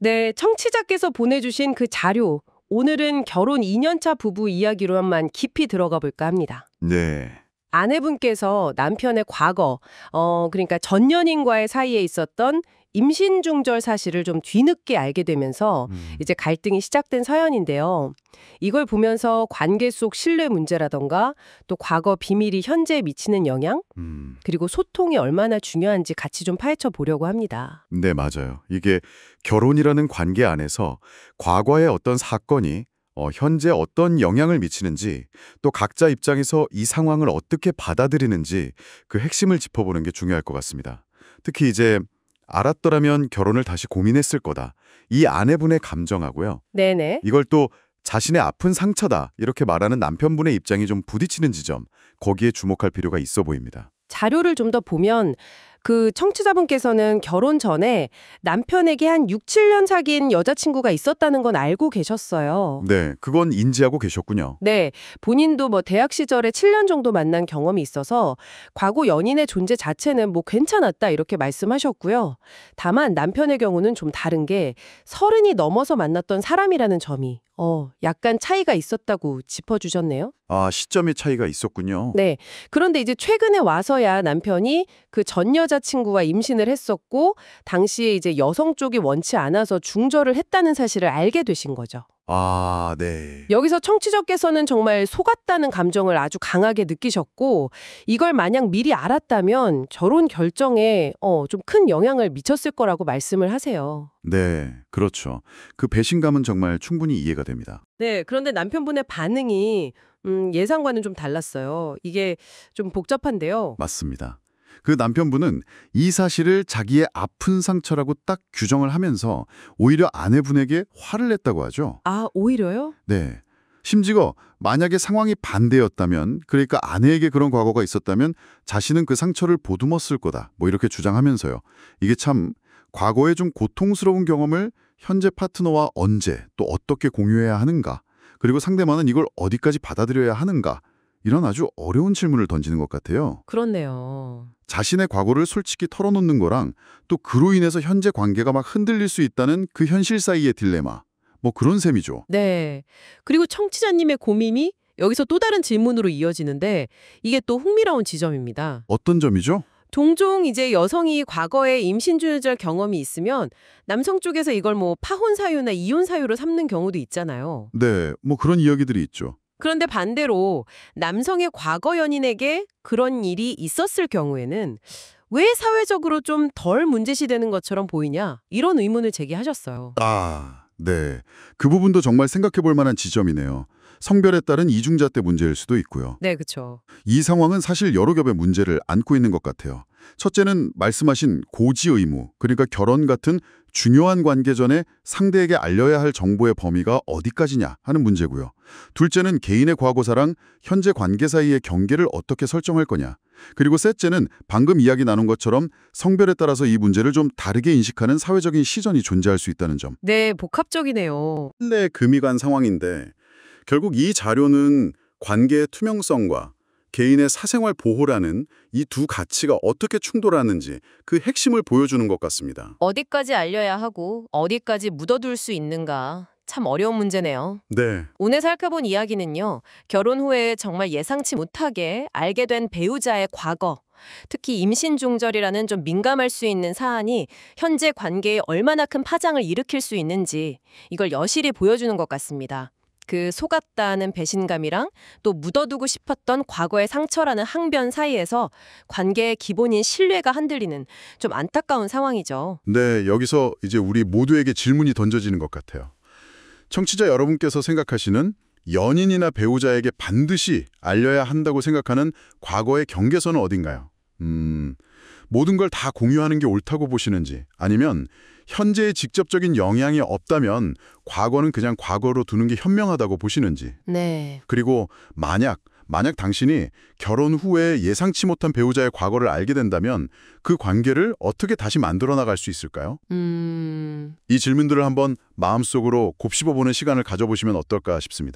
네, 청취자께서 보내주신 그 자료. 오늘은 결혼 2년차 부부 이야기로만 깊이 들어가 볼까 합니다. 네. 아내분께서 남편의 과거, 그러니까 전 연인과의 사이에 있었던 임신 중절 사실을 좀 뒤늦게 알게 되면서 이제 갈등이 시작된 사연인데요. 이걸 보면서 관계 속 신뢰 문제라던가 또 과거 비밀이 현재에 미치는 영향, 그리고 소통이 얼마나 중요한지 같이 좀 파헤쳐 보려고 합니다. 네, 맞아요. 이게 결혼이라는 관계 안에서 과거의 어떤 사건이 현재 어떤 영향을 미치는지 또 각자 입장에서 이 상황을 어떻게 받아들이는지 그 핵심을 짚어보는 게 중요할 것 같습니다. 특히 이제 알았더라면 결혼을 다시 고민했을 거다. 이 아내분의 감정하고요. 네네. 이걸 또 자신의 아픈 상처다 이렇게 말하는 남편분의 입장이 좀 부딪히는 지점, 거기에 주목할 필요가 있어 보입니다. 자료를 좀 더 보면 그 청취자분께서는 결혼 전에 남편에게 한 6, 7년 사귄 여자친구가 있었다는 건 알고 계셨어요. 네, 그건 인지하고 계셨군요. 네, 본인도 뭐 대학 시절에 7년 정도 만난 경험이 있어서 과거 연인의 존재 자체는 뭐 괜찮았다 이렇게 말씀하셨고요. 다만 남편의 경우는 좀 다른 게 30이 넘어서 만났던 사람이라는 점이 약간 차이가 있었다고 짚어주셨네요. 아, 시점의 차이가 있었군요. 네. 그런데 이제 최근에 와서야 남편이 그 전 여자친구와 임신을 했었고 당시에 이제 여성 쪽이 원치 않아서 중절을 했다는 사실을 알게 되신 거죠. 아, 네. 여기서 청취자께서는 정말 속았다는 감정을 아주 강하게 느끼셨고 이걸 만약 미리 알았다면 결혼 결정에 좀 큰 영향을 미쳤을 거라고 말씀을 하세요. 네, 그렇죠. 그 배신감은 정말 충분히 이해가 됩니다. 네, 그런데 남편분의 반응이 예상과는 좀 달랐어요. 이게 좀 복잡한데요. 맞습니다. 그 남편분은 이 사실을 자기의 아픈 상처라고 딱 규정을 하면서 오히려 아내분에게 화를 냈다고 하죠. 아, 오히려요? 네. 심지어 만약에 상황이 반대였다면, 그러니까 아내에게 그런 과거가 있었다면 자신은 그 상처를 보듬었을 거다. 뭐 이렇게 주장하면서요. 이게 참 과거의 좀 고통스러운 경험을 현재 파트너와 언제 또 어떻게 공유해야 하는가, 그리고 상대방은 이걸 어디까지 받아들여야 하는가, 이런 아주 어려운 질문을 던지는 것 같아요. 그렇네요. 자신의 과거를 솔직히 털어놓는 거랑 또 그로 인해서 현재 관계가 막 흔들릴 수 있다는 그 현실 사이의 딜레마. 뭐 그런 셈이죠. 네. 그리고 청취자님의 고민이 여기서 또 다른 질문으로 이어지는데 이게 또 흥미로운 지점입니다. 어떤 점이죠? 종종 이제 여성이 과거에 임신 중절 경험이 있으면 남성 쪽에서 이걸 뭐 파혼 사유나 이혼 사유로 삼는 경우도 있잖아요. 네, 뭐 그런 이야기들이 있죠. 그런데 반대로 남성의 과거 연인에게 그런 일이 있었을 경우에는 왜 사회적으로 좀 덜 문제시되는 것처럼 보이냐? 이런 의문을 제기하셨어요. 아, 네. 그 부분도 정말 생각해 볼 만한 지점이네요. 성별에 따른 이중잣대 문제일 수도 있고요. 네, 그렇죠. 이 상황은 사실 여러 겹의 문제를 안고 있는 것 같아요. 첫째는 말씀하신 고지 의무, 그러니까 결혼 같은 중요한 관계 전에 상대에게 알려야 할 정보의 범위가 어디까지냐 하는 문제고요. 둘째는 개인의 과거사랑 현재 관계 사이의 경계를 어떻게 설정할 거냐. 그리고 셋째는 방금 이야기 나눈 것처럼 성별에 따라서 이 문제를 좀 다르게 인식하는 사회적인 시선이 존재할 수 있다는 점. 네, 복합적이네요. 네, 금이 간 상황인데 결국 이 자료는 관계의 투명성과 개인의 사생활 보호라는 이 두 가치가 어떻게 충돌하는지 그 핵심을 보여주는 것 같습니다. 어디까지 알려야 하고 어디까지 묻어둘 수 있는가. 참 어려운 문제네요. 네, 오늘 살펴본 이야기는요. 결혼 후에 정말 예상치 못하게 알게 된 배우자의 과거, 특히 임신 중절이라는 좀 민감할 수 있는 사안이 현재 관계에 얼마나 큰 파장을 일으킬 수 있는지 이걸 여실히 보여주는 것 같습니다. 그 속았다는 배신감이랑 또 묻어두고 싶었던 과거의 상처라는 항변 사이에서 관계의 기본인 신뢰가 흔들리는 좀 안타까운 상황이죠. 네, 여기서 이제 우리 모두에게 질문이 던져지는 것 같아요. 청취자 여러분께서 생각하시는 연인이나 배우자에게 반드시 알려야 한다고 생각하는 과거의 경계선은 어딘가요? 모든 걸 다 공유하는 게 옳다고 보시는지, 아니면 현재의 직접적인 영향이 없다면 과거는 그냥 과거로 두는 게 현명하다고 보시는지. 네. 그리고 만약 당신이 결혼 후에 예상치 못한 배우자의 과거를 알게 된다면 그 관계를 어떻게 다시 만들어 나갈 수 있을까요? 이 질문들을 한번 마음속으로 곱씹어보는 시간을 가져보시면 어떨까 싶습니다.